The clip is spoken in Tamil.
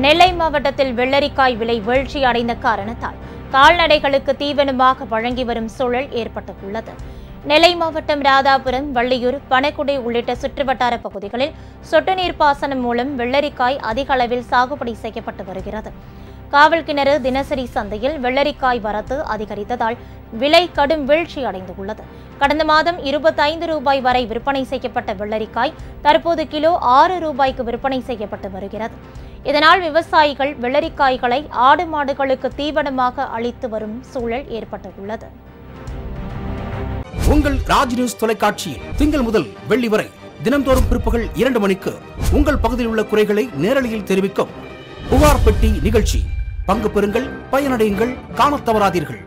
நெல்லை மாவட்டத்தில் வெள்ளரிக்காய் விலை வீழ்ச்சி அடைந்த காரணத்தால் கால்நடைகளுக்கு தீவனமாக வழங்கி வரும் சூழல் ஏற்பட்டுள்ளது. நெல்லை மாவட்டம் ராதாபுரம், வள்ளியூர், பனக்குடி உள்ளிட்ட சுற்றுவட்டார பகுதிகளில் சொட்டு நீர் பாசனம் மூலம் வெள்ளரிக்காய் அதிக அளவில் சாகுபடி செய்யப்பட்டு வருகிறது. காவல் கிணறு தினசரி சந்தையில் வெள்ளரிக்காய் வரத்து அதிகரித்ததால் விலை கடும் வீழ்ச்சி அடைந்துள்ளது. கடந்த மாதம் 25 ரூபாய் வரை விற்பனை செய்யப்பட்ட வெள்ளரிக்காய் தற்போது கிலோ 6 ரூபாய்க்கு விற்பனை செய்யப்பட்டு வருகிறது. இதனால் விவசாயிகள் வெள்ளரிக்காய்களை ஆடு மாடுகளுக்கு தீவனமாக அளித்து வரும் சூழல் ஏற்பட்டுள்ளது. உங்கள் ராஜ் நியூஸ் தொலைக்காட்சியில் திங்கள் முதல் வெள்ளி வரை தினந்தோறும் பிற்பகல் 2 மணிக்கு உங்கள் பகுதியில் உள்ள குறைகளை நேரலையில் தெரிவிக்கும் புகார் பெட்டி நிகழ்ச்சி. பங்கு பெறுங்கள், பயனடையுங்கள், காணத் தவறாதீர்கள்.